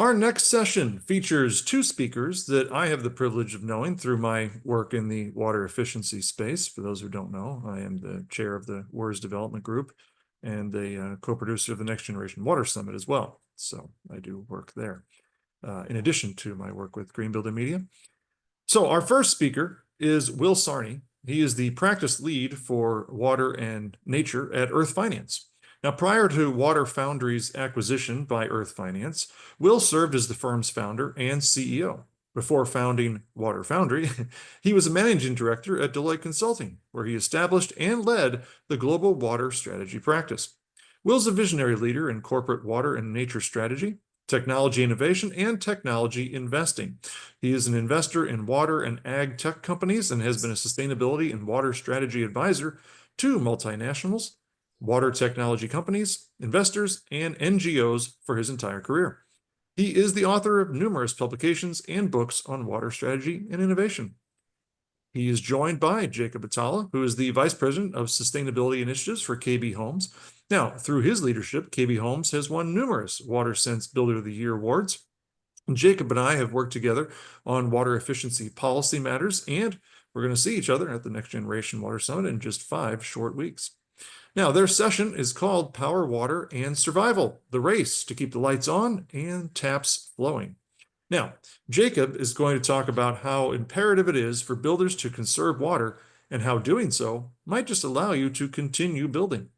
Our next session features two speakers that I have the privilege of knowing through my work in the water efficiency space. For those who don't know, I am the chair of the WERS Development Group and a co-producer of the Next Generation Water Summit as well. So I do work there, in addition to my work with Green Building Media. So our first speaker is Will Sarni. He is the practice lead for water and nature at Earth Finance. Now, prior to Water Foundry's acquisition by Earth Finance, Will served as the firm's founder and CEO. Before founding Water Foundry, he was a managing director at Deloitte Consulting, where he established and led the global water strategy practice. Will's a visionary leader in corporate water and nature strategy, technology innovation, and technology investing. He is an investor in water and ag tech companies and has been a sustainability and water strategy advisor to multinationals, water technology companies, investors, and NGOs for his entire career. He is the author of numerous publications and books on water strategy and innovation. He is joined by Jacob Atalla, who is the Vice President of Sustainability Initiatives for KB Homes. Now, through his leadership, KB Homes has won numerous WaterSense Builder of the Year awards. And Jacob and I have worked together on water efficiency policy matters, and we're going to see each other at the Next Generation Water Summit in just 5 short weeks. Now, their session is called Power, Water, and Survival, the race to keep the lights on and taps flowing. Now, Jacob is going to talk about how imperative it is for builders to conserve water and how doing so might just allow you to continue building,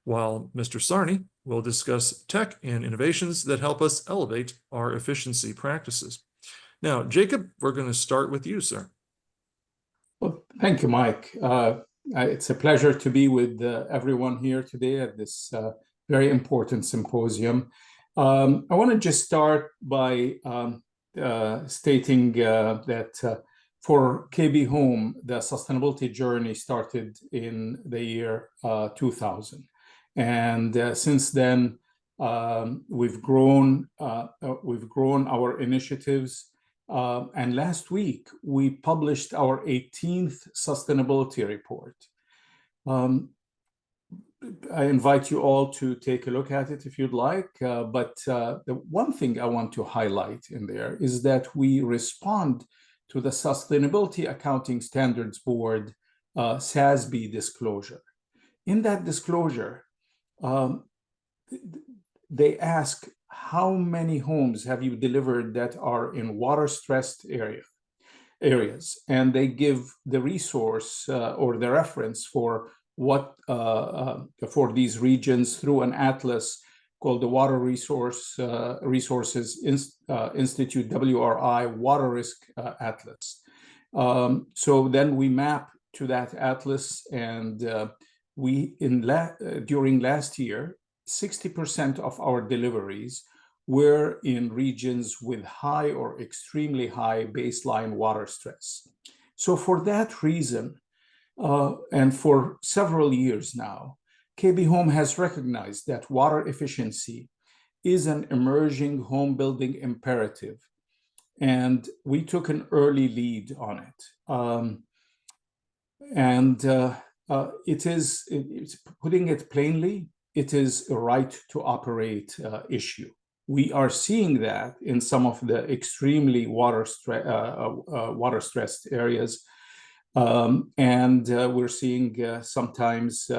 while Mr. Sarni will discuss tech and innovations that help us elevate our efficiency practices. Now, Jacob, we're going to start with you, sir. Well, thank you, Mike. It's a pleasure to be with everyone here today at this very important symposium. I want to just start by stating that for KB Home, the sustainability journey started in the year 2000. And since then, we've grown our initiatives. And last week, we published our 18th sustainability report. I invite you all to take a look at it if you'd like. But the one thing I want to highlight in there is that we respond to the Sustainability Accounting Standards Board SASB disclosure. In that disclosure, they ask, how many homes have you delivered that are in water-stressed areas? And they give the resource or the reference for what for these regions through an atlas called the Water Resources Institute, WRI, Water Risk Atlas. So then we map to that atlas, and during last year, 60% of our deliveries were in regions with high or extremely high baseline water stress. So for that reason, and for several years now, KB Home has recognized that water efficiency is an emerging home building imperative, and we took an early lead on it. It's putting it plainly, it is a right to operate issue. We are seeing that in some of the extremely water-stressed areas, and we're seeing sometimes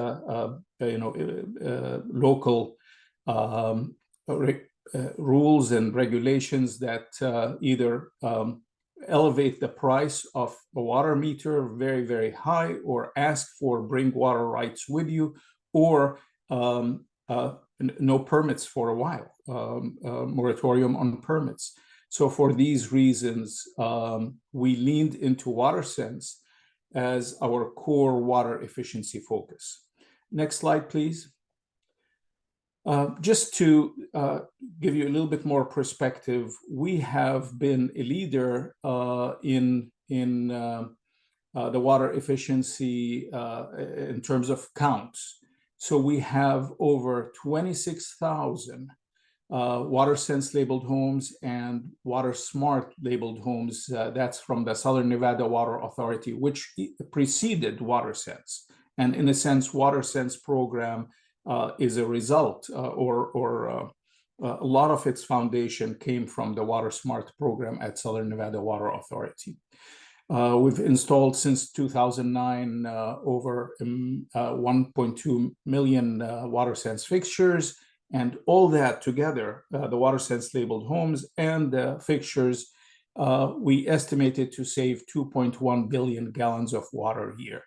local rules and regulations that either elevate the price of a water meter very, very high, or ask for bring water rights with you, or no permits for a while, moratorium on permits. So for these reasons, we leaned into WaterSense as our core water efficiency focus. Next slide, please. Just to give you a little bit more perspective, we have been a leader in the water efficiency in terms of counts. So we have over 26,000 WaterSense labeled homes and WaterSmart labeled homes. That's from the Southern Nevada Water Authority, which preceded WaterSense. And in a sense, WaterSense program is a result or a lot of its foundation came from the Water Smart program at Southern Nevada Water Authority. We've installed since 2009 over 1.2 million WaterSense fixtures, and all that together, the WaterSense labeled homes and the fixtures, we estimated to save 2.1 billion gallons of water a year.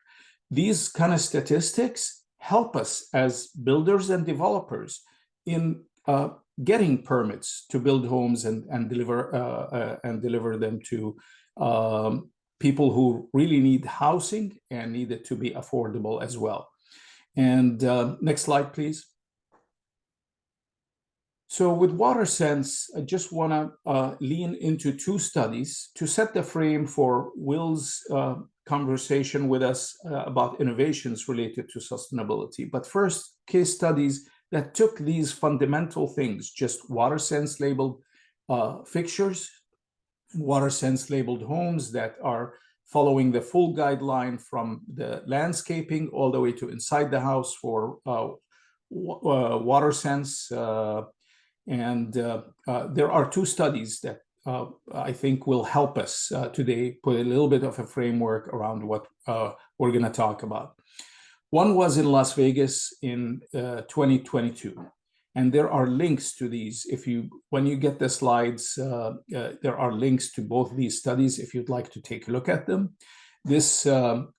These kind of statistics help us as builders and developers in getting permits to build homes and deliver them to people who really need housing and need it to be affordable as well. And next slide, please. So with WaterSense, I just want to lean into two studies to set the frame for Will's conversation with us about innovations related to sustainability. But first, case studies that took these fundamental things, just WaterSense labeled fixtures, WaterSense labeled homes that are following the full guideline from the landscaping all the way to inside the house for WaterSense. And there are two studies that I think will help us today put a little bit of a framework around what we're going to talk about. One was in Las Vegas in 2022. And there are links to these. When you get the slides, there are links to both these studies if you'd like to take a look at them. This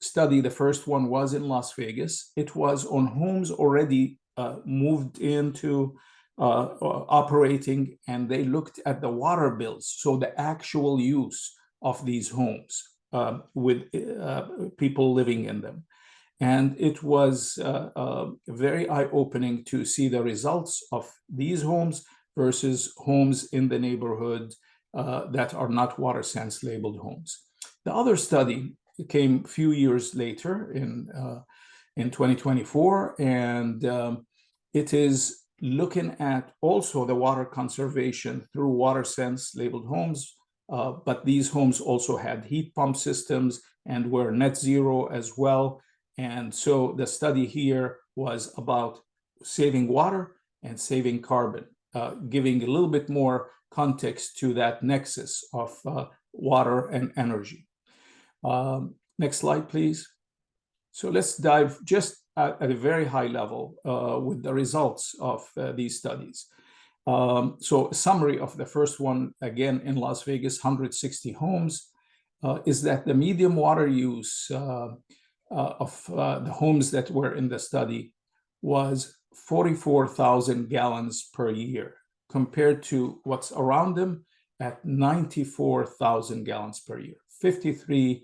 study, the first one, was in Las Vegas. It was on homes already moved into operating, and they looked at the water bills, so the actual use of these homes with people living in them. And it was very eye-opening to see the results of these homes versus homes in the neighborhood that are not WaterSense labeled homes. The other study came a few years later in 2024, and it is looking at also the water conservation through WaterSense labeled homes, but these homes also had heat pump systems and were net zero as well. And so the study here was about saving water and saving carbon, giving a little bit more context to that nexus of water and energy. Next slide, please. So let's dive just at a very high level with the results of these studies. So a summary of the first one, again, in Las Vegas, 160 homes, is that the medium water use of the homes that were in the study was 44,000 gallons per year, compared to what's around them at 94,000 gallons per year, 53%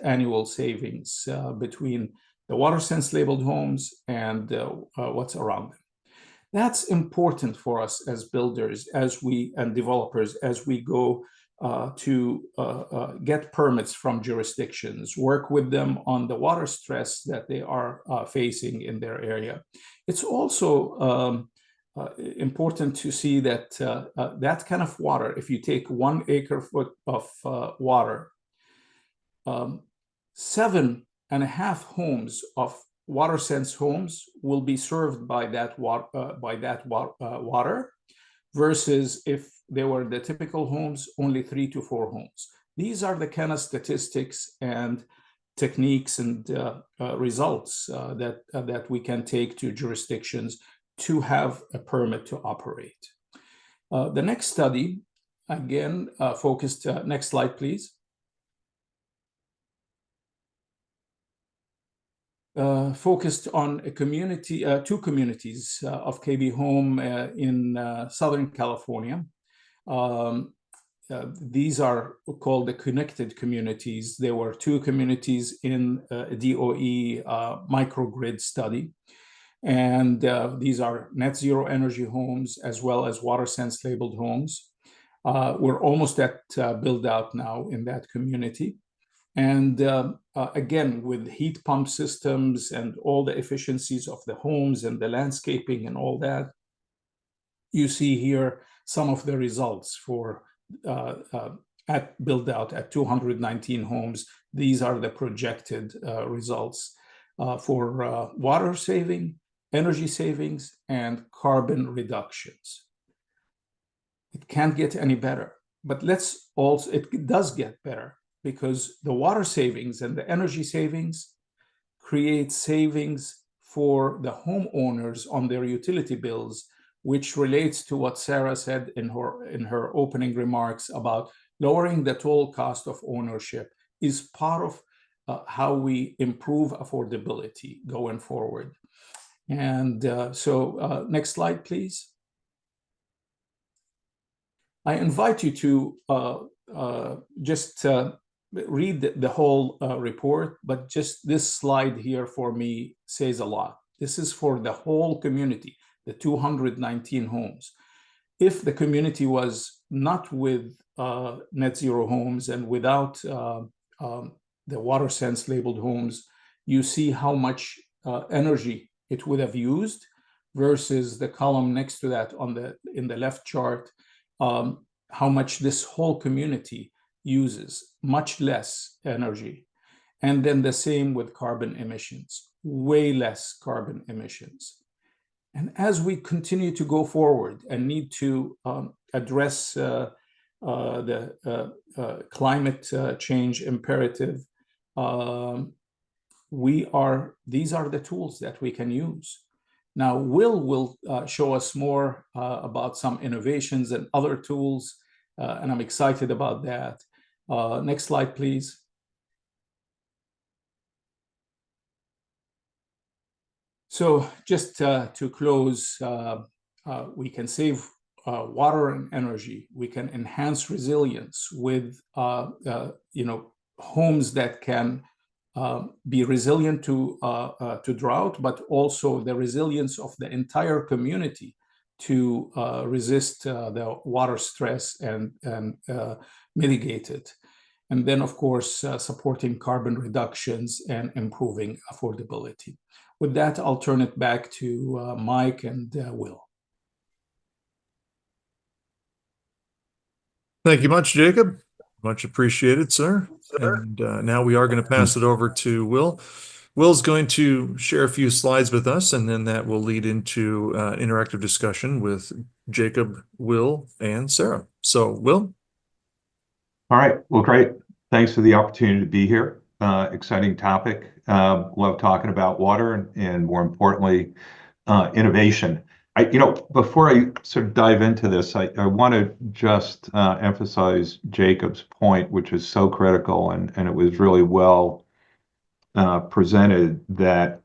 annual savings between the WaterSense labeled homes and what's around them. That's important for us as builders, and developers, as we go to get permits from jurisdictions, work with them on the water stress that they are facing in their area. It's also important to see that that kind of water, if you take 1 acre foot of water, 7.5 homes of WaterSense homes will be served by that water, versus if they were the typical homes, only 3 to 4 homes. These are the kind of statistics and techniques and results that we can take to jurisdictions to have a permit to operate. The next study, again, focused, next slide, please. Focused on a community, two communities of KB Home in Southern California. These are called the connected communities. There were 2 communities in a DOE microgrid study. And these are net zero energy homes as well as WaterSense labeled homes. We're almost at build out now in that community. And again, with heat pump systems and all the efficiencies of the homes and the landscaping and all that, you see here some of the results for at build out at 219 homes. These are the projected results for water saving, energy savings, and carbon reductions. It can't get any better. But let's also, it does get better because the water savings and the energy savings create savings for the homeowners on their utility bills, which relates to what Sarah said in her opening remarks about lowering the total cost of ownership is part of how we improve affordability going forward. And next slide, please. I invite you to just read the whole report, but just this slide here for me says a lot. This is for the whole community, the 219 homes. If the community was not with net zero homes and without the water sense labeled homes, you see how much energy it would have used versus the column next to that in the left chart, how much this whole community uses, much less energy. And then the same with carbon emissions, way less carbon emissions. And as we continue to go forward and need to address the climate change imperative, these are the tools that we can use. Now, Will show us more about some innovations and other tools, and I'm excited about that. Next slide, please. So just to close, we can save water and energy. We can enhance resilience with homes that can be resilient to drought, but also the resilience of the entire community to resist the water stress and mitigate it. And then, of course, supporting carbon reductions and improving affordability. With that, I'll turn it back to Mike and Will. Thank you much, Jacob. Much appreciated, sir. And now we are going to pass it over to Will. Will's going to share a few slides with us, and then that will lead into interactive discussion with Jacob, Will, and Sarah. So, Will? All right. Well, great. Thanks for the opportunity to be here. Exciting topic. Love talking about water and more importantly, innovation. Before I sort of dive into this, I want to just emphasize Jacob's point, which is so critical, and it was really well presented, that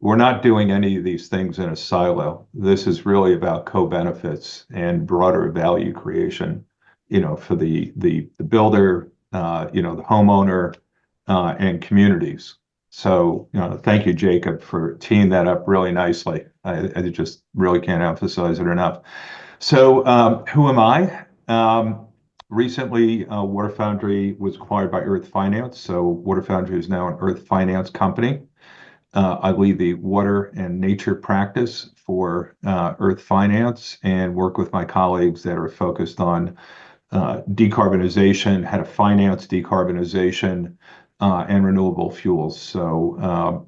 we're not doing any of these things in a silo. This is really about co-benefits and broader value creation, for the builder, the homeowner, and communities. So, thank you, Jacob, for teeing that up really nicely. I just really can't emphasize it enough. So, who am I? Recently, Water Foundry was acquired by Earth Finance. So, Water Foundry is now an Earth Finance company. I lead the water and nature practice for Earth Finance and work with my colleagues that are focused on decarbonization, how to finance decarbonization, and renewable fuels. So,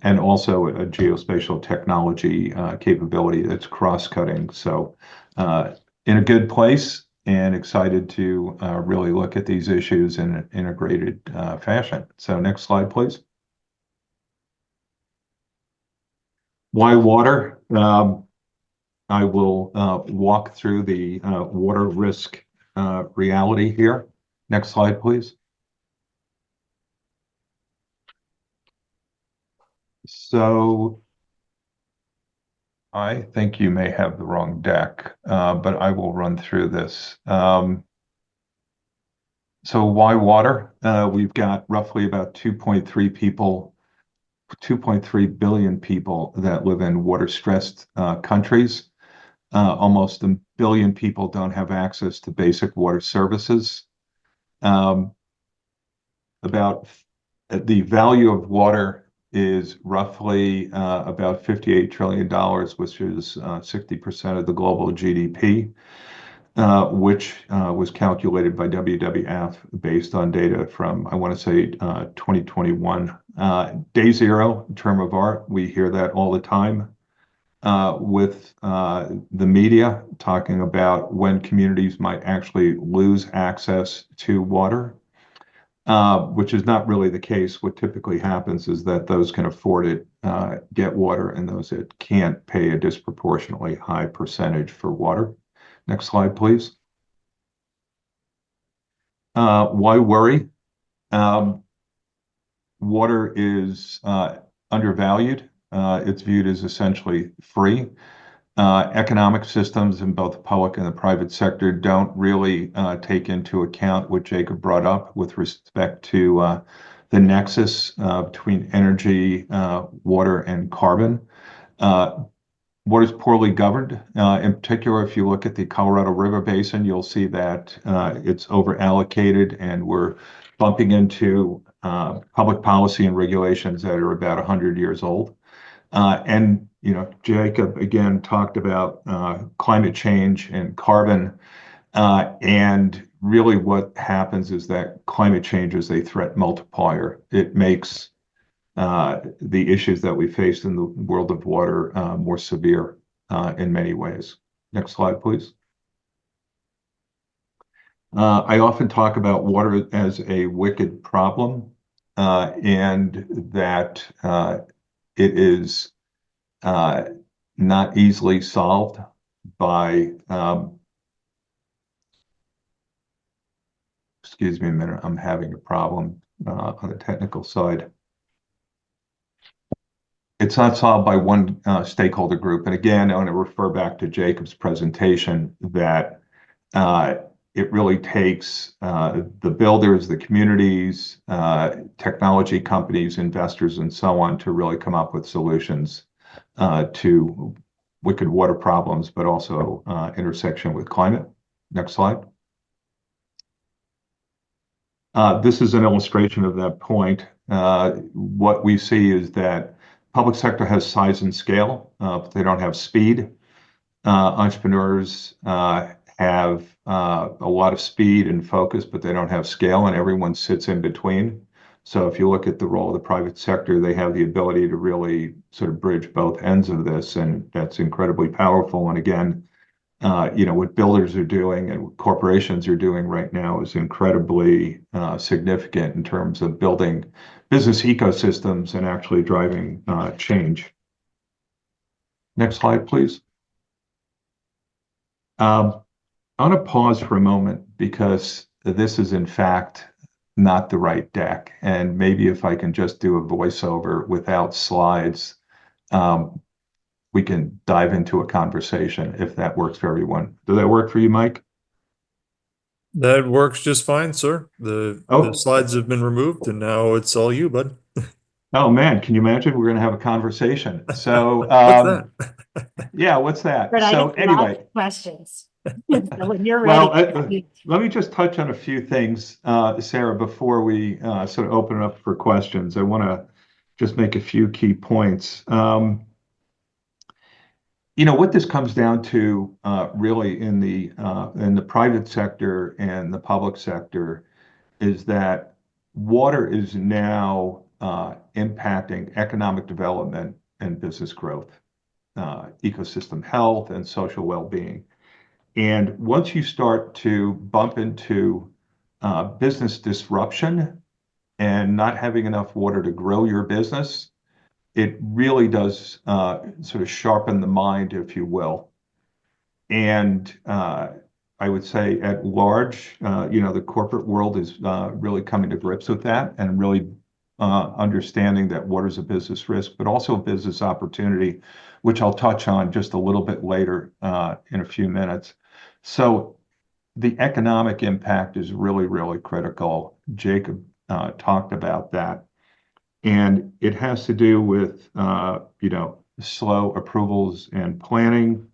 and also a geospatial technology capability that's cross-cutting. So, in a good place and excited to really look at these issues in an integrated fashion. So, next slide, please. Why water? I will walk through the water risk reality here. Next slide, please. So I think you may have the wrong deck, but I will run through this. So why water? We've got roughly about 2.3 billion people that live in water-stressed countries. Almost 1 billion people don't have access to basic water services. About the value of water is roughly about $58 trillion, which is 60% of the global GDP, which was calculated by WWF based on data from, I want to say, 2021. Day zero, term of art, we hear that all the time. with the media talking about when communities might actually lose access to water, which is not really the case. What typically happens is that those can afford it get water, and those that can't pay a disproportionately high percentage for water. Next slide, please. Why worry? Water is undervalued. It's viewed as essentially free. Economic systems in both the public and the private sector don't really take into account what Jacob brought up with respect to the nexus between energy, water, and carbon. Water is poorly governed. In particular, if you look at the Colorado River Basin, you'll see that it's over allocated, and we're bumping into public policy and regulations that are about 100 years old. And Jacob again talked about climate change and carbon, and really what happens is that climate change is a threat multiplier. It makes the issues that we face in the world of water more severe in many ways. Next slide, please. I often talk about water as a wicked problem, and that it is not easily solved by, excuse me a minute, I'm having a problem on the technical side. It's not solved by one stakeholder group. And again, I want to refer back to Jacob's presentation that it really takes the builders, the communities, technology companies, investors, and so on to really come up with solutions to wicked water problems, but also intersection with climate. Next slide. This is an illustration of that point. What we see is that public sector has size and scale, but they don't have speed. Entrepreneurs have a lot of speed and focus, but they don't have scale, and everyone sits in between. So if you look at the role of the private sector, they have the ability to really sort of bridge both ends of this, and that's incredibly powerful. And again, what builders are doing and what corporations are doing right now is incredibly significant in terms of building business ecosystems and actually driving change. Next slide, please. I want to pause for a moment because this is in fact not the right deck. And maybe if I can just do a voiceover without slides, we can dive into a conversation if that works for everyone. Does that work for you, Mike? That works just fine, sir. The slides have been removed, and now it's all you, bud. Oh man, can you imagine? We're going to have a conversation. So, What's that? Yeah, what's that? But So anyway, questions. When you're well, ready. let me just touch on a few things, Sarah, before we sort of open it up for questions. I want to just make a few key points. What this comes down to really in the private sector and the public sector is that water is now impacting economic development and business growth, ecosystem health, and social well-being. And once you start to bump into business disruption and not having enough water to grow your business, it really does sort of sharpen the mind, if you will. And I would say at large, the corporate world is really coming to grips with that and really understanding that water is a business risk, but also a business opportunity, which I'll touch on just a little bit later in a few minutes. So the economic impact is really, really critical. Jacob talked about that. And it has to do with, slow approvals and planning.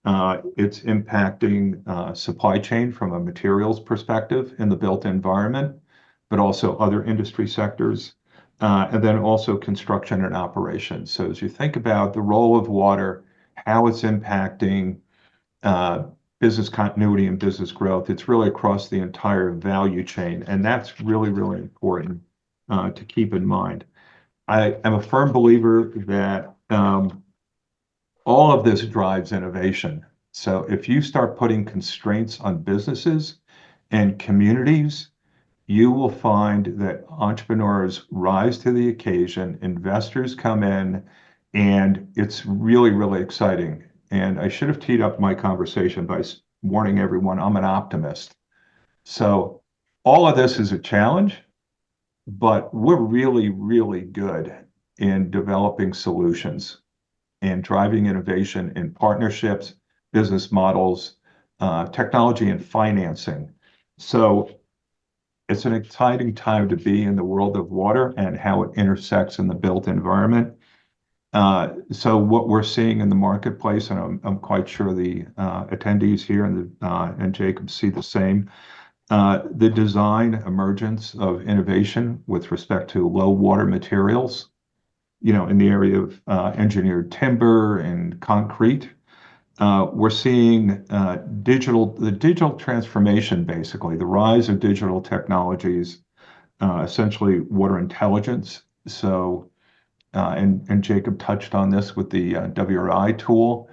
It's impacting supply chain from a materials perspective in the built environment, but also other industry sectors, and then also construction and operations. So as you think about the role of water, how it's impacting business continuity and business growth, it's really across the entire value chain. And that's really, really important to keep in mind. I am a firm believer that all of this drives innovation. So if you start putting constraints on businesses and communities, you will find that entrepreneurs rise to the occasion, investors come in, and it's really, really exciting. And I should have teed up my conversation by warning everyone I'm an optimist. So all of this is a challenge, but we're really, really good in developing solutions and driving innovation in partnerships, business models, technology, and financing. So it's an exciting time to be in the world of water and how it intersects in the built environment. So what we're seeing in the marketplace, and I'm quite sure the attendees here and Jacob see the same, the design emergence of innovation with respect to low water materials, in the area of engineered timber and concrete. We're seeing the digital transformation, basically, the rise of digital technologies, essentially water intelligence. So, and Jacob touched on this with the WRI tool.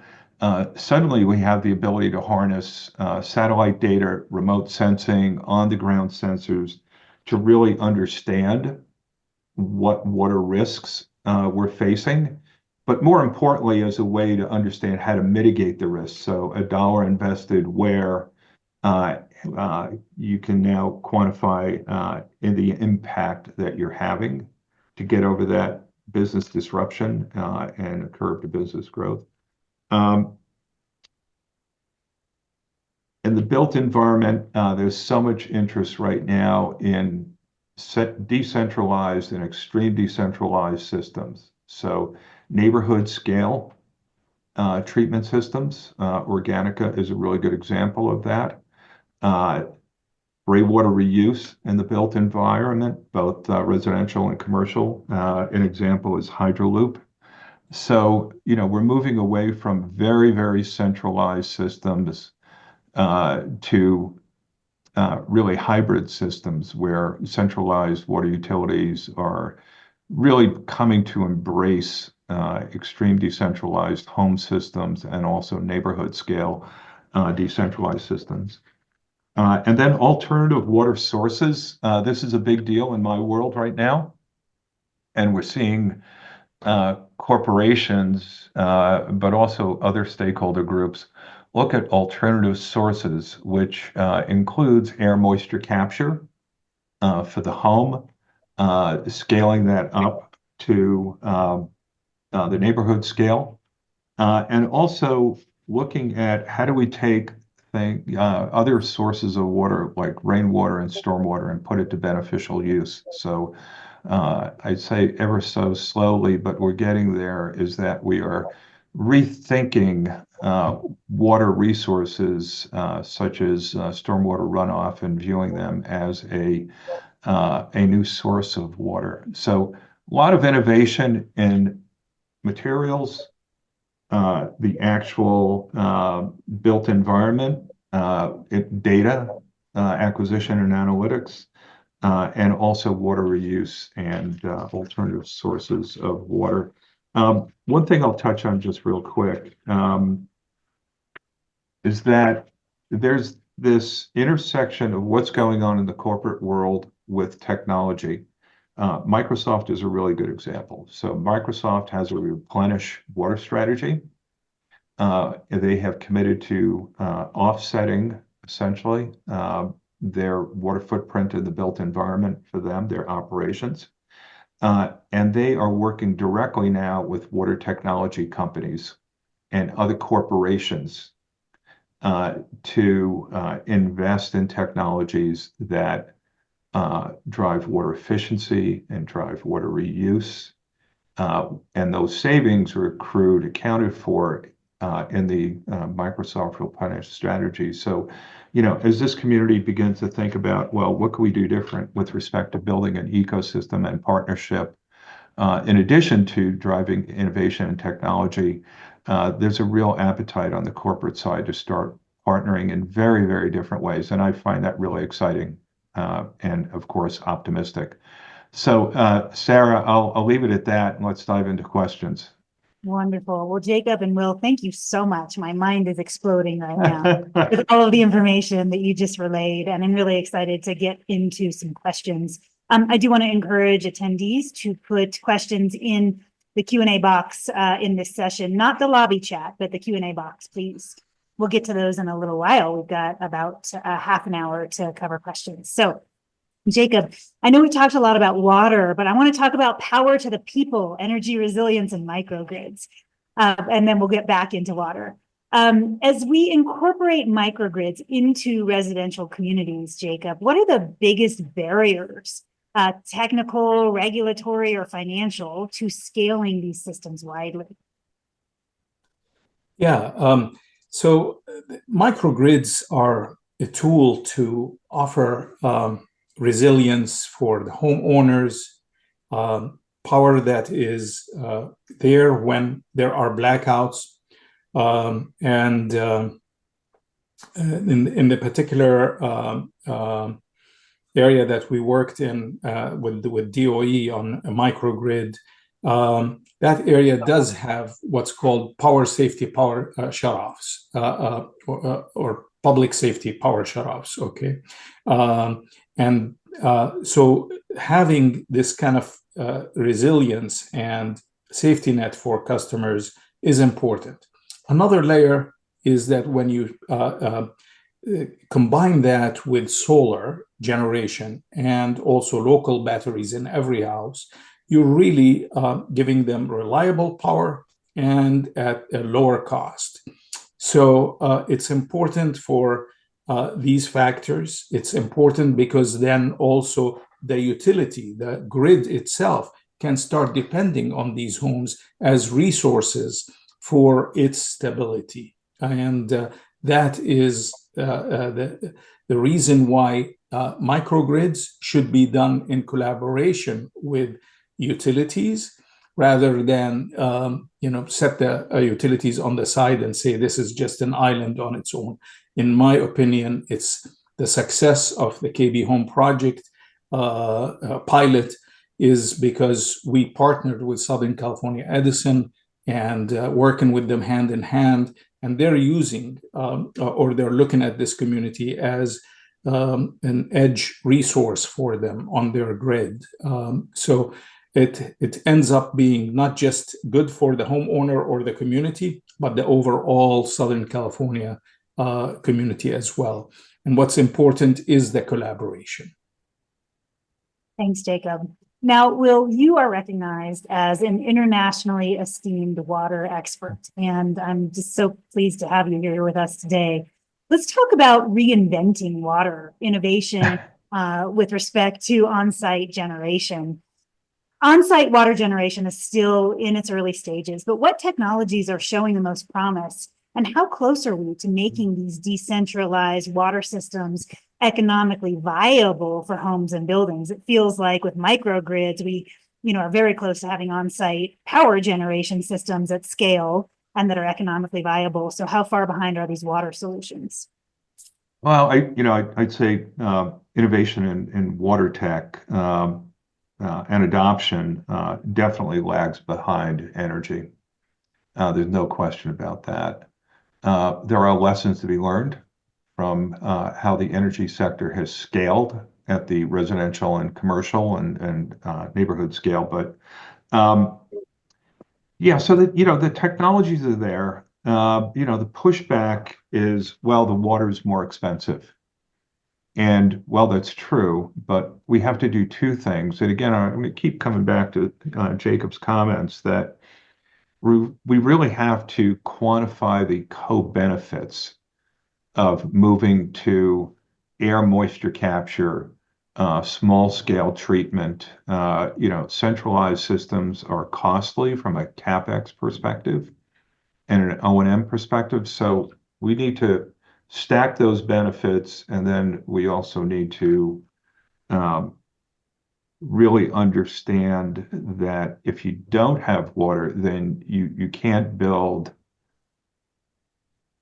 Suddenly, we have the ability to harness satellite data, remote sensing, on-the-ground sensors to really understand what water risks we're facing, but more importantly, as a way to understand how to mitigate the risks. So a dollar invested where you can now quantify in the impact that you're having to get over that business disruption and a curve to business growth. In the built environment, there's so much interest right now in decentralized and extreme decentralized systems. So neighborhood scale treatment systems. Organica is a really good example of that. Gray water reuse in the built environment, both residential and commercial. An example is Hydroloop. So, we're moving away from very, very centralized systems to really hybrid systems where centralized water utilities are really coming to embrace extreme decentralized home systems and also neighborhood scale decentralized systems. And then alternative water sources. This is a big deal in my world right now. And we're seeing corporations, but also other stakeholder groups, look at alternative sources, which includes air moisture capture for the home, scaling that up to the neighborhood scale, and also looking at how do we take other sources of water like rainwater and stormwater and put it to beneficial use. So I'd say ever so slowly, but we're getting there, is that we are rethinking water resources such as stormwater runoff and viewing them as a new source of water. So a lot of innovation in materials, the actual built environment, data acquisition and analytics, and also water reuse and alternative sources of water. One thing I'll touch on just real quick is that there's this intersection of what's going on in the corporate world with technology. Microsoft is a really good example. So Microsoft has a replenish water strategy. They have committed to offsetting, essentially, their water footprint in the built environment for them, their operations. And they are working directly now with water technology companies and other corporations to invest in technologies that drive water efficiency and drive water reuse. And those savings are accounted for in the Microsoft Replenish strategy. So, as this community begins to think about, well, what can we do different with respect to building an ecosystem and partnership, in addition to driving innovation and technology, there's a real appetite on the corporate side to start partnering in very, very different ways. And I find that really exciting and, of course, optimistic. So, Sarah, I'll leave it at that, and let's dive into questions. Wonderful. Well, Jacob and Will, thank you so much. My mind is exploding right now with all of the information that you just relayed, and I'm really excited to get into some questions. I do want to encourage attendees to put questions in the Q&A box in this session, not the lobby chat, but the Q&A box, please. We'll get to those in a little while. We've got about half an hour to cover questions. So, Jacob, I know we talked a lot about water, but I want to talk about power to the people, energy resilience, and microgrids. And then we'll get back into water. As we incorporate microgrids into residential communities, Jacob, what are the biggest barriers, technical, regulatory, or financial, to scaling these systems widely? Yeah, so microgrids are a tool to offer resilience for the homeowners, power that is there when there are blackouts, and in the particular area that we worked in with DOE on a microgrid, that area does have what's called power safety power shutoffs, or public safety power shutoffs, okay? So having this kind of resilience and safety net for customers is important. Another layer is that when you combine that with solar generation and also local batteries in every house, you're really giving them reliable power and at a lower cost. So it's important for these factors. It's important because then also the utility, the grid itself, can start depending on these homes as resources for its stability. And that is the reason why microgrids should be done in collaboration with utilities, rather than set the utilities on the side and say this is just an island on its own. In my opinion, it's the success of the KB Home project pilot is because we partnered with Southern California Edison and working with them hand in hand, and they're using or they're looking at this community as an edge resource for them on their grid. So it ends up being not just good for the homeowner or the community, but the overall Southern California community as well. And what's important is the collaboration. Thanks, Jacob. Now, Will, you are recognized as an internationally esteemed water expert, and I'm just so pleased to have you here with us today. Let's talk about reinventing water innovation with respect to on-site generation. On-site water generation is still in its early stages, but what technologies are showing the most promise? And how close are we to making these decentralized water systems economically viable for homes and buildings? It feels like with microgrids, we are very close to having on-site power generation systems at scale and that are economically viable. So how far behind are these water solutions? Well, I'd say innovation in water tech and adoption definitely lags behind energy. There's no question about that. There are lessons to be learned from how the energy sector has scaled at the residential and commercial and neighborhood scale. But yeah, so that the technologies are there. The pushback is, well, the water is more expensive. And well, that's true, but we have to do two things. And again, I'm going to keep coming back to Jacob's comments that we really have to quantify the co-benefits of moving to air moisture capture, small scale treatment. Centralized systems are costly from a CapEx perspective and an O&M perspective. So we need to stack those benefits, and then we also need to really understand that if you don't have water, then you can't build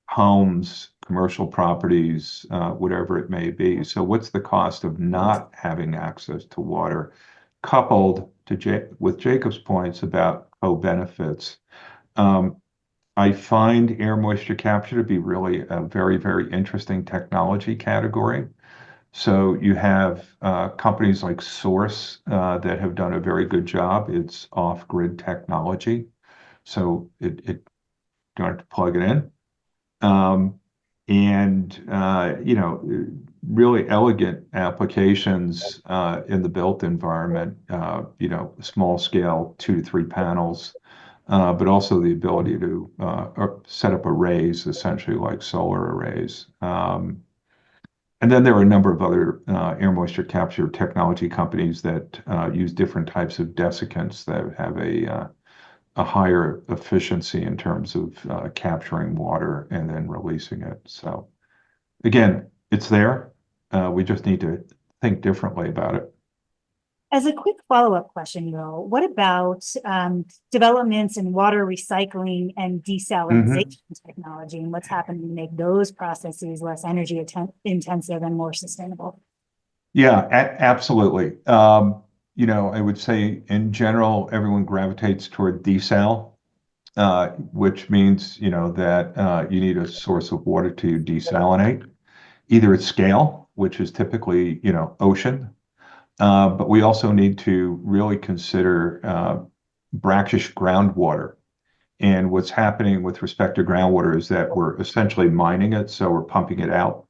homes, commercial properties, whatever it may be. So what's the cost of not having access to water, coupled with Jacob's points about co-benefits? I find air moisture capture to be really a very, very interesting technology category. So you have companies like Source that have done a very good job. It's off-grid technology, so it don't have to plug it in. You know, really elegant applications in the built environment, you know, small scale, 2 to 3 panels, but also the ability to set up arrays, essentially like solar arrays. And then there are a number of other air moisture capture technology companies that use different types of desiccants that have a higher efficiency in terms of capturing water and then releasing it. So again, it's there. We just need to think differently about it. As a quick follow-up question, Will, what about developments in water recycling and desalination technology, and what's happening to make those processes less energy intensive and more sustainable? Yeah, absolutely. You know, I would say in general, everyone gravitates toward desal, which means, you know, that you need a source of water to desalinate, either at scale, which is typically, you know, ocean, but we also need to really consider brackish groundwater. And what's happening with respect to groundwater is that we're essentially mining it, so we're pumping it out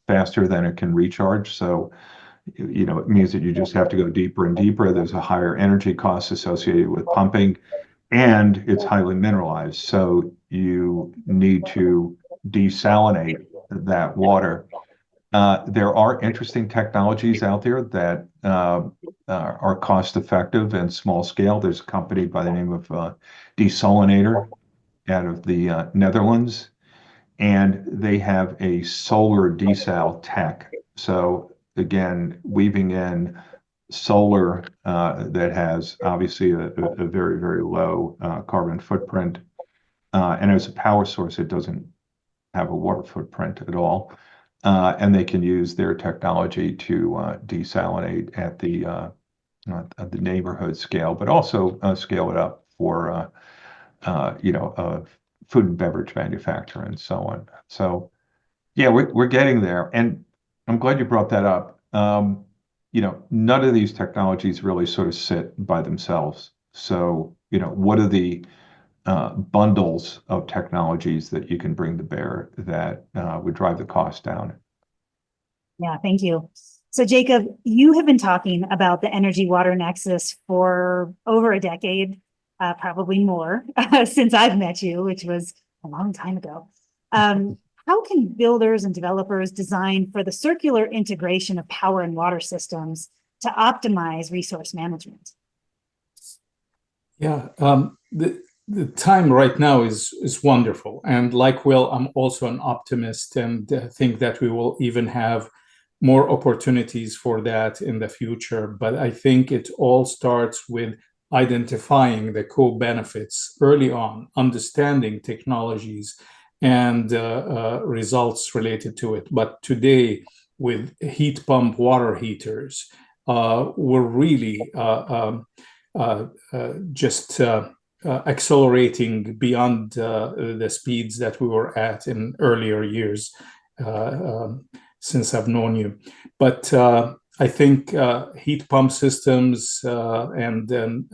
faster than it can recharge. So, you know, it means that you just have to go deeper and deeper. There's a higher energy cost associated with pumping, and it's highly mineralized. So you need to desalinate that water. There are interesting technologies out there that are cost effective and small scale. There's a company by the name of Desalinator out of the Netherlands, and they have a solar desal tech. So again, weaving in solar that has obviously a very, very low carbon footprint. And as a power source, it doesn't have a water footprint at all. And they can use their technology to desalinate at the neighborhood scale, but also scale it up for you know, food and beverage manufacturer and so on. So yeah, we're getting there, and I'm glad you brought that up. You know, none of these technologies really sort of sit by themselves. So, you know, what are the bundles of technologies that you can bring to bear that would drive the cost down? Yeah, thank you. So Jacob, you have been talking about the energy water nexus for over a decade, probably more, since I've met you, which was a long time ago. How can builders and developers design for the circular integration of power and water systems to optimize resource management? Yeah, the time right now is wonderful. And like Will, I'm also an optimist and think that we will even have more opportunities for that in the future. But I think it all starts with identifying the co-benefits early on, understanding technologies and results related to it. But today, with heat pump water heaters, we're really just accelerating beyond the speeds that we were at in earlier years since I've known you. But I think heat pump systems and then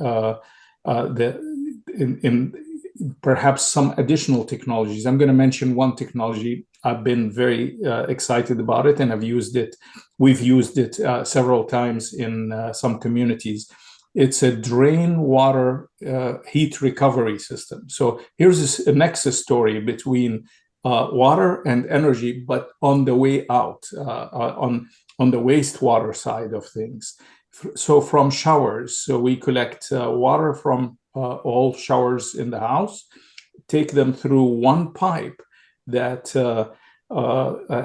perhaps some additional technologies. I'm going to mention one technology. I've been very excited about it, and I've used it. We've used it several times in some communities. It's a drain water heat recovery system. So here's a nexus story between water and energy, but on the way out, on the wastewater side of things. So from showers, so we collect water from all showers in the house, take them through one pipe that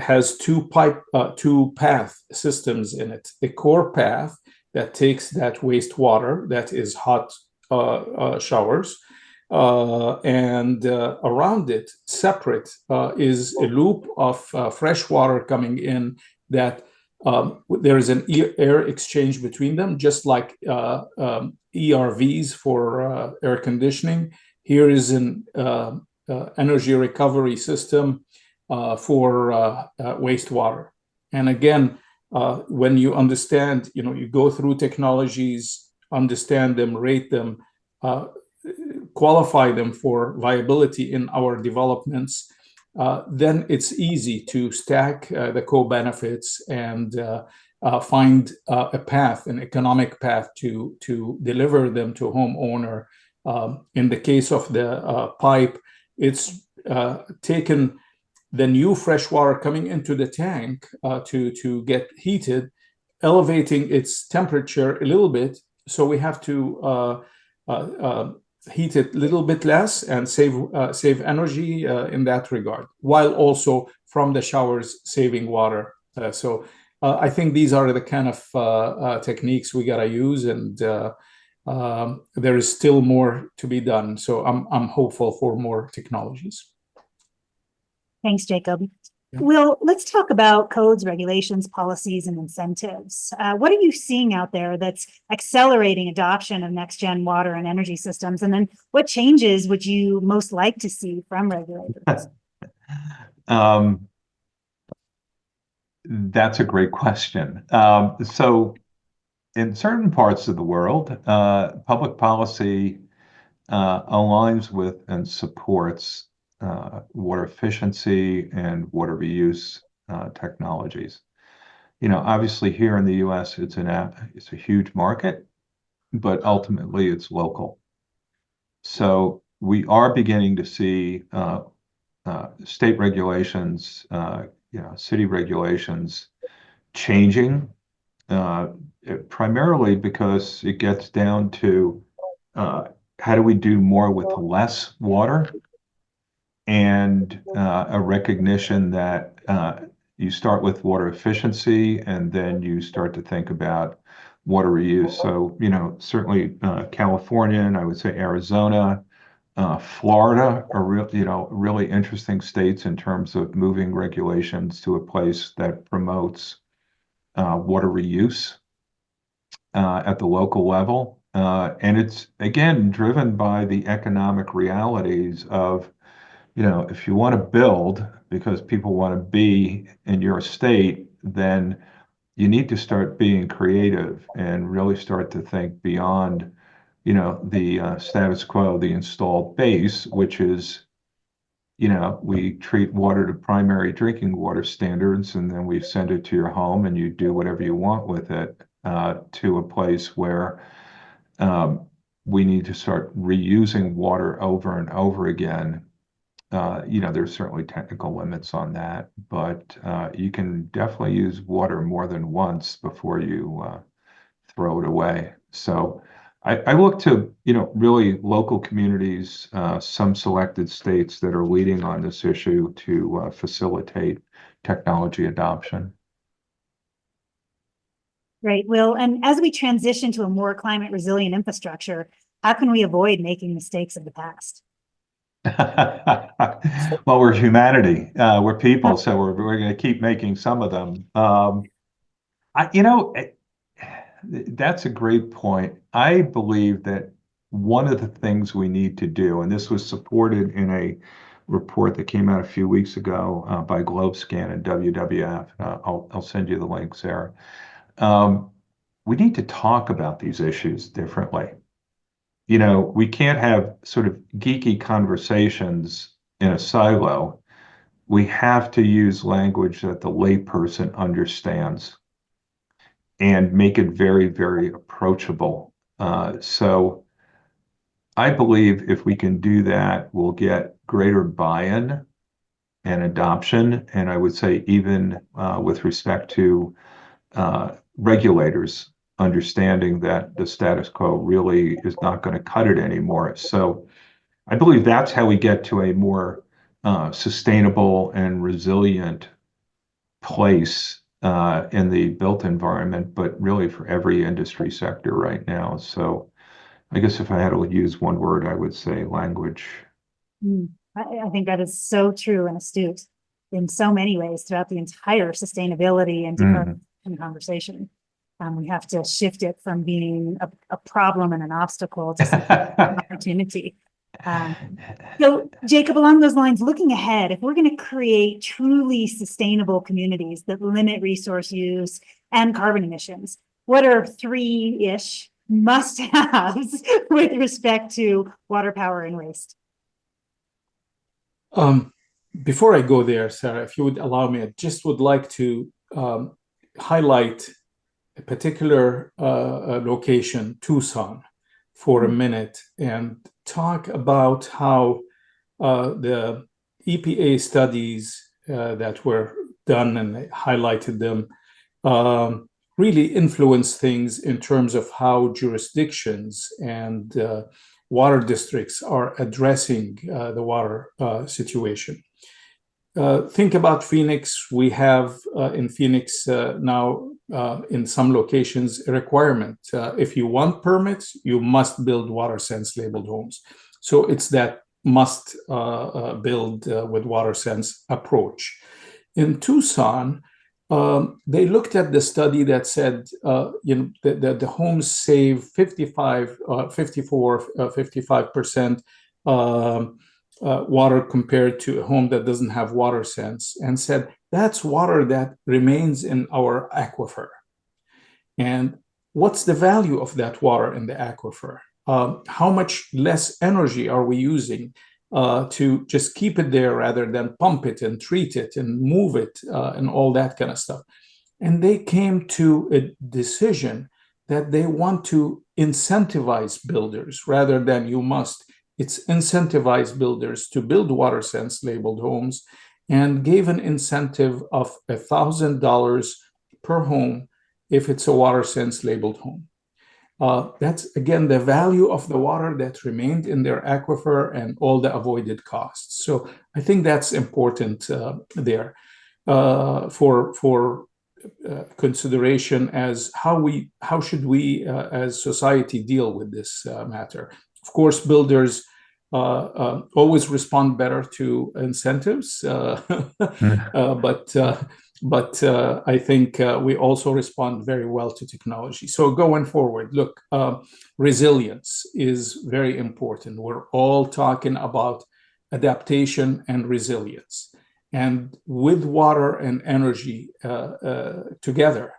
has two path systems in it. A core path that takes that wastewater that is hot showers, and around it, separate, is a loop of fresh water coming in that there is an air exchange between them, just like ERVs for air conditioning. here is an energy recovery system for wastewater. And again, when you understand, you go through technologies, understand them, rate them, qualify them for viability in our developments, then it's easy to stack the co-benefits and find a path, an economic path to deliver them to a homeowner. In the case of the pipe, it's taken the new fresh water coming into the tank to get heated, elevating its temperature a little bit. So we have to heat it a little bit less and save energy in that regard, while also from the showers saving water. So I think these are the kind of techniques we gotta use, and there is still more to be done. So I'm hopeful for more technologies. Thanks, Jacob. Yeah. Will, let's talk about codes, regulations, policies, and incentives. What are you seeing out there that's accelerating adoption of next-gen water and energy systems? And then what changes would you most like to see from regulators? That's a great question. So in certain parts of the world, public policy aligns with and supports water efficiency and water reuse technologies. Obviously here in the U.S., it's a huge market, but ultimately it's local. So we are beginning to see state regulations, city regulations changing, primarily because it gets down to how do we do more with less water, and a recognition that you start with water efficiency and then you start to think about water reuse. So, certainly California, and I would say Arizona, Florida are really interesting states in terms of moving regulations to a place that promotes water reuse at the local level. And it's, again, driven by the economic realities of, if you want to build because people want to be in your state, then you need to start being creative and really start to think beyond, the status quo, the installed base, which is, we treat water to primary drinking water standards, and then we send it to your home and you do whatever you want with it, to a place where we need to start reusing water over and over again. There's certainly technical limits on that, but you can definitely use water more than once before you throw it away. So I look to, really local communities, some selected states that are leading on this issue to facilitate technology adoption. Great, Will. And as we transition to a more climate resilient infrastructure, how can we avoid making mistakes of the past? Well, we're humanity. We're people, so we're going to keep making some of them. That's a great point. I believe that one of the things we need to do, and this was supported in a report that came out a few weeks ago by GlobeScan and WWF. I'll send you the link, Sarah. We need to talk about these issues differently. We can't have sort of geeky conversations in a silo. We have to use language that the layperson understands and make it very, very approachable. So I believe if we can do that, we'll get greater buy-in and adoption. And I would say even with respect to regulators understanding that the status quo really is not going to cut it anymore. So I believe that's how we get to a more sustainable and resilient place in the built environment, but really for every industry sector right now. So I guess if I had to use one word, I would say language. I think that is so true and astute in so many ways throughout the entire sustainability and decarbonization conversation. We have to shift it from being a problem and an obstacle to an opportunity. So Jacob, along those lines, looking ahead, if we're going to create truly sustainable communities that limit resource use and carbon emissions, what are three-ish must-haves with respect to water, power, and waste? Before I go there, Sarah, if you would allow me, I just would like to highlight a particular location, Tucson, for a minute and talk about how the EPA studies that were done, and I highlighted them, really influence things in terms of how jurisdictions and water districts are addressing the water situation. Think about Phoenix. We have in Phoenix now in some locations a requirement. If you want permits, you must build water sense labeled homes. So it's that must build with water sense approach. In Tucson, they looked at the study that said that the homes save 55% water compared to a home that doesn't have water sense, and said that's water that remains in our aquifer. And what's the value of that water in the aquifer? How much less energy are we using to just keep it there rather than pump it and treat it and move it and all that kind of stuff? And they came to a decision that they want to incentivize builders rather than you must. It's incentivize builders to build water sense labeled homes, and gave an incentive of $1,000 per home if it's a water sense labeled home. That's, again, the value of the water that remained in their aquifer and all the avoided costs. So I think that's important there for consideration as how should we as society deal with this matter. Of course, builders always respond better to incentives, but I think we also respond very well to technology. So going forward, look, resilience is very important. We're all talking about adaptation and resilience. And with water and energy together,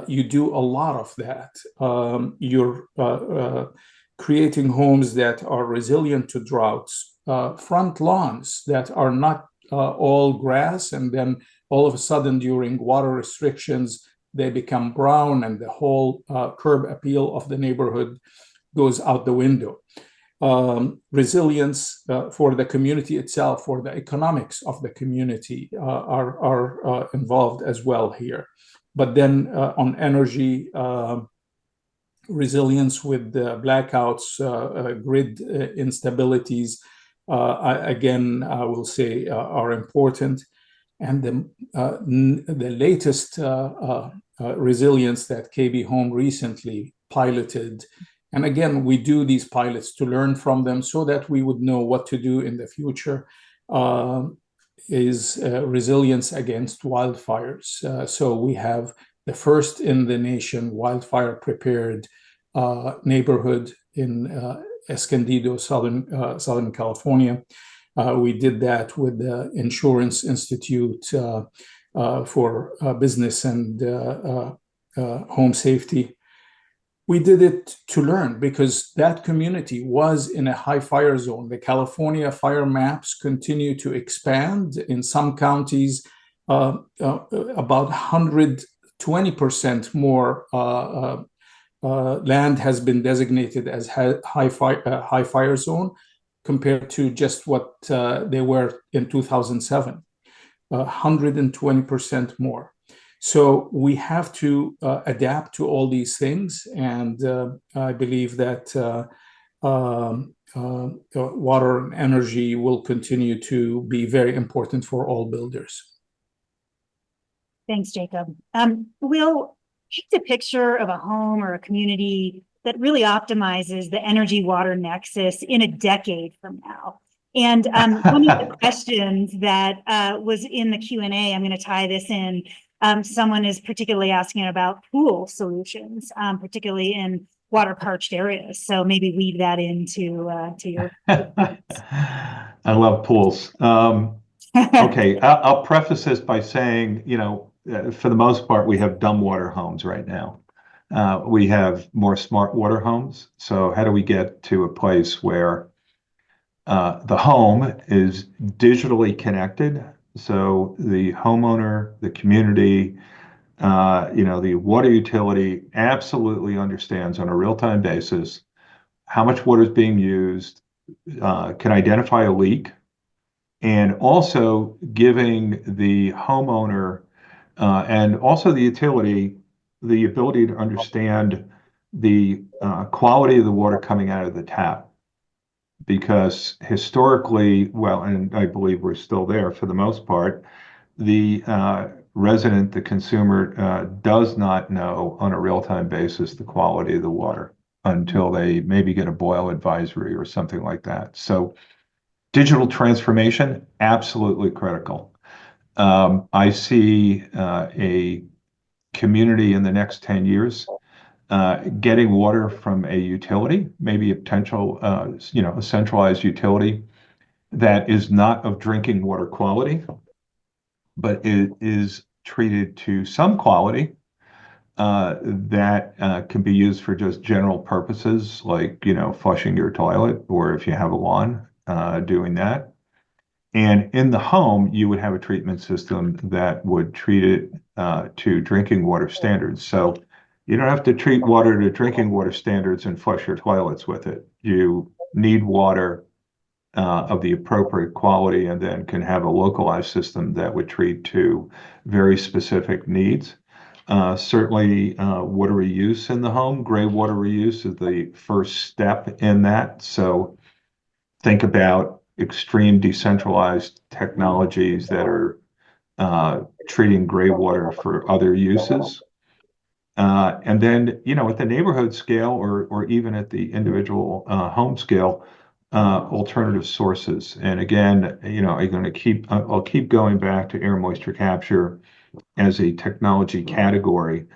you do a lot of that. You're creating homes that are resilient to droughts, front lawns that are not all grass, and then all of a sudden during water restrictions, they become brown and the whole curb appeal of the neighborhood goes out the window. Resilience for the community itself, for the economics of the community are involved as well here. But then on energy, resilience with blackouts, grid instabilities, again, I will say are important. And the latest resilience that KB Home recently piloted, and again, we do these pilots to learn from them so that we would know what to do in the future, is resilience against wildfires. So we have the first in the nation wildfire prepared neighborhood in Escondido, Southern California. We did that with the Insurance Institute for Business and Home Safety. We did it to learn because that community was in a high fire zone. The California fire maps continue to expand. In some counties, about 120% more land has been designated as high fire zone compared to just what they were in 2007, 120% more. So we have to adapt to all these things, and I believe that water and energy will continue to be very important for all builders. Thanks, Jacob. Will, paint a picture of a home or a community that really optimizes the energy water nexus in a decade from now. And one of the questions that was in the Q&A, I'm going to tie this in. Someone is particularly asking about pool solutions, particularly in water parched areas. So maybe weave that into to your. I love pools. Okay, I'll preface this by saying, for the most part, we have dumb water homes right now. We have more smart water homes. So how do we get to a place where the home is digitally connected? So the homeowner, the community, the water utility absolutely understands on a real-time basis how much water is being used, can identify a leak, and also giving the homeowner and also the utility the ability to understand the quality of the water coming out of the tap. Because historically, well, and I believe we're still there for the most part, the resident, the consumer, does not know on a real-time basis the quality of the water until they maybe get a boil advisory or something like that. So digital transformation, absolutely critical. I see a community in the next 10 years getting water from a utility, maybe a potential, a centralized utility that is not of drinking water quality, but it is treated to some quality that can be used for just general purposes, like, flushing your toilet, or if you have a lawn, doing that. And in the home, you would have a treatment system that would treat it to drinking water standards. So you don't have to treat water to drinking water standards and flush your toilets with it. You need water of the appropriate quality, and then can have a localized system that would treat to very specific needs. Certainly, water reuse in the home, gray water reuse is the first step in that. So think about extreme decentralized technologies that are treating gray water for other uses. And then, at the neighborhood scale, or even at the individual home scale, alternative sources. And again, I'll keep going back to air moisture capture as a technology category,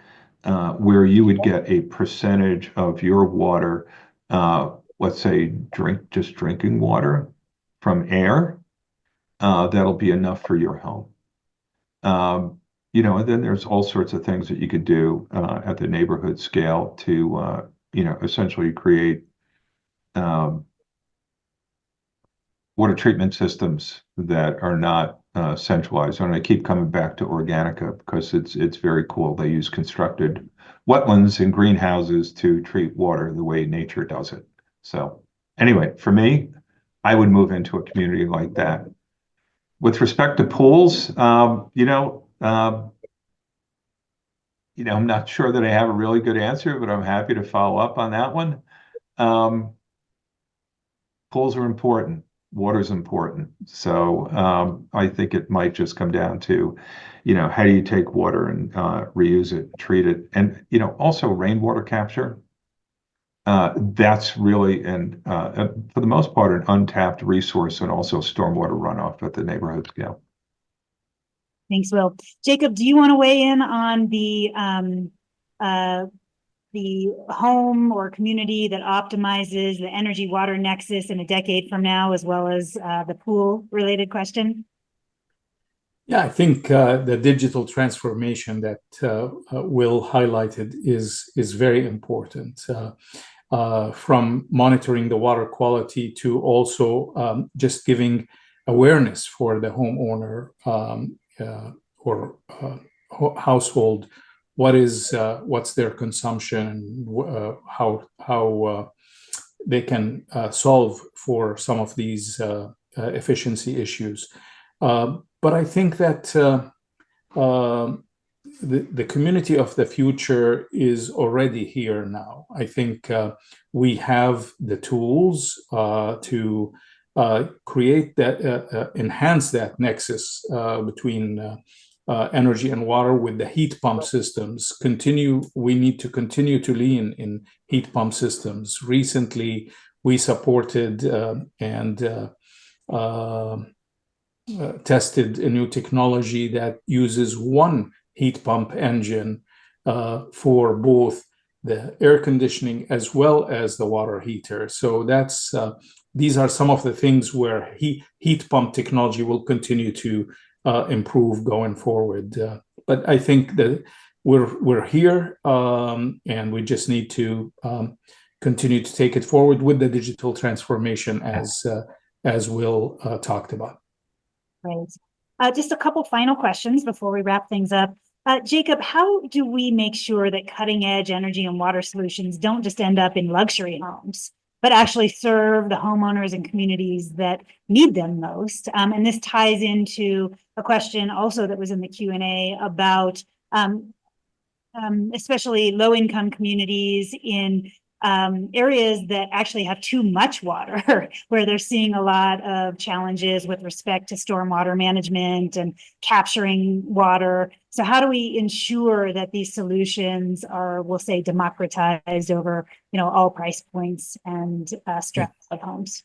where you would get a percentage of your water, let's say drinking water from air, that'll be enough for your home. And then there's all sorts of things that you could do at the neighborhood scale to, essentially create water treatment systems that are not centralized. And I keep coming back to Organica because it's very cool. They use constructed wetlands and greenhouses to treat water the way nature does it. So anyway, for me, I would move into a community like that. With respect to pools, I'm not sure that I have a really good answer, but I'm happy to follow up on that one. Pools are important. Water is important. So I think it might just come down to, how do you take water and reuse it, treat it, and also rainwater capture. That's really, for the most part, an untapped resource, and also stormwater runoff at the neighborhood scale. Thanks, Will. Jacob, do you want to weigh in on the home or community that optimizes the energy water nexus in a decade from now, as well as the pool related question? Yeah, I think the digital transformation that Will highlighted is very important. From monitoring the water quality to also just giving awareness for the homeowner or household. What's their consumption, how they can solve for some of these efficiency issues. But I think that the community of the future is already here now. I think we have the tools to create that, enhance that nexus between energy and water with the heat pump systems. We need to continue to lean in heat pump systems. Recently, we supported and tested a new technology that uses one heat pump engine for both the air conditioning, as well as the water heater. So that's these are some of the things where heat pump technology will continue to improve going forward. But I think that we're here, and we just need to continue to take it forward with the digital transformation, as Will talked about. Right. Just a couple final questions before we wrap things up. Jacob, how do we make sure that cutting edge energy and water solutions don't just end up in luxury homes, but actually serve the homeowners and communities that need them most? And this ties into a question also that was in the Q&A about especially low-income communities in areas that actually have too much water, where they're seeing a lot of challenges with respect to stormwater management and capturing water. So how do we ensure that these solutions are, we'll say, democratized over, all price points and strata of homes?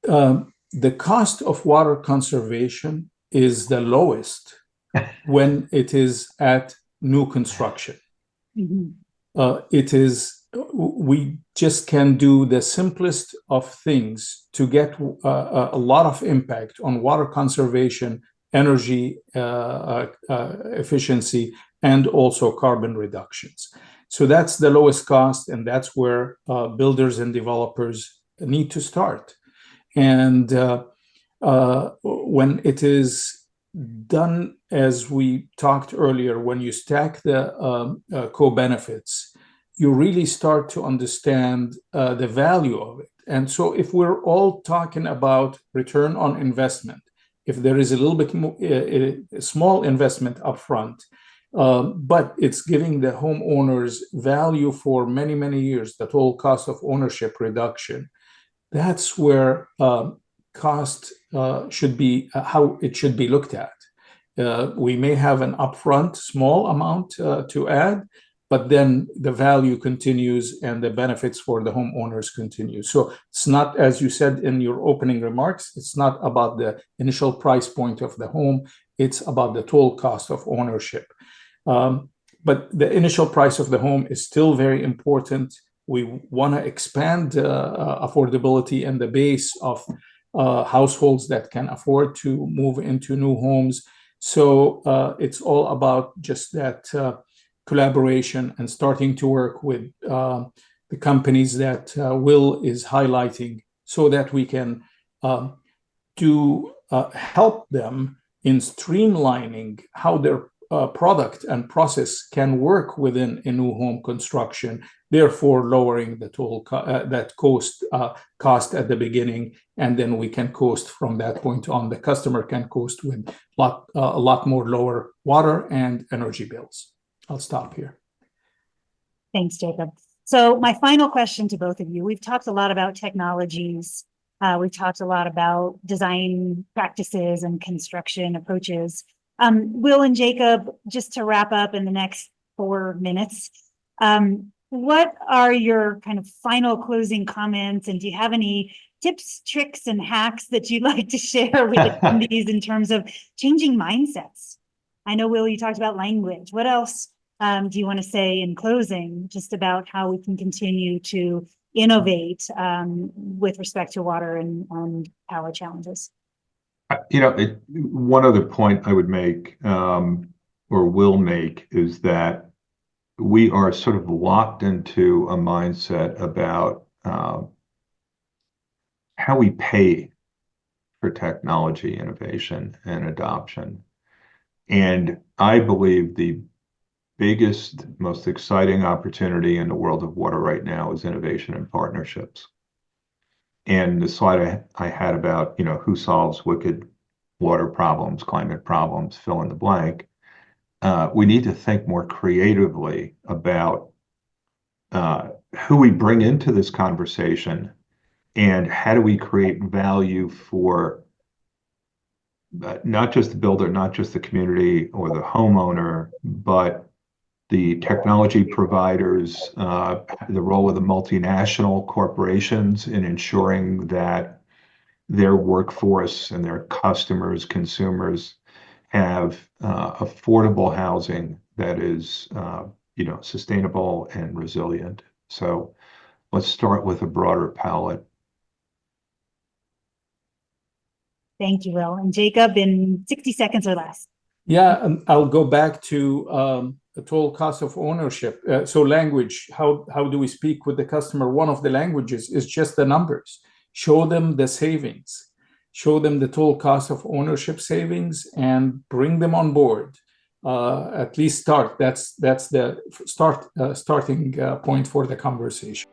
The cost of water conservation is the lowest when it is at new construction. We just can do the simplest of things to get a lot of impact on water conservation, energy efficiency, and also carbon reductions. So that's the lowest cost, and that's where builders and developers need to start. And when it is done, as we talked earlier, when you stack the co-benefits, you really start to understand the value of it. And so if we're all talking about return on investment, if there is a little bit more, a small investment upfront, but it's giving the homeowners value for many, many years, the total cost of ownership reduction, that's where cost should be, how it should be looked at. We may have an upfront small amount to add, but then the value continues and the benefits for the homeowners continue. So it's not, as you said in your opening remarks, it's not about the initial price point of the home, it's about the total cost of ownership. But the initial price of the home is still very important. We want to expand affordability and the base of households that can afford to move into new homes. So it's all about just that collaboration and starting to work with the companies that Will is highlighting, so that we can help them in streamlining how their product and process can work within a new home construction, therefore lowering the total cost at the beginning, and then we can coast from that point on. The customer can coast with a lot more lower water and energy bills. I'll stop here. Thanks, Jacob. So my final question to both of you, we've talked a lot about technologies. We've talked a lot about design practices and construction approaches. Will and Jacob, just to wrap up in the next 4 minutes, what are your kind of final closing comments? And do you have any tips, tricks, and hacks that you'd like to share with attendees in terms of changing mindsets? I know, Will, you talked about language. What else do you want to say in closing, just about how we can continue to innovate with respect to water and power challenges? One other point I would make, or will make, is that we are sort of locked into a mindset about how we pay for technology innovation and adoption. And I believe the biggest, most exciting opportunity in the world of water right now is innovation and partnerships. And the slide I had about, who solves wicked water problems, climate problems, fill in the blank. We need to think more creatively about who we bring into this conversation and how do we create value for not just the builder, not just the community or the homeowner, but the technology providers, the role of the multinational corporations in ensuring that their workforce and their customers, consumers, have affordable housing that is sustainable and resilient. So let's start with a broader palette. Thank you, Will. And Jacob, in 60 seconds or less. Yeah, and I'll go back to the total cost of ownership. So language, how do we speak with the customer? One of the languages is just the numbers. Show them the savings, show them the total cost of ownership savings, and bring them on board. At least start. That's the starting point for the conversation.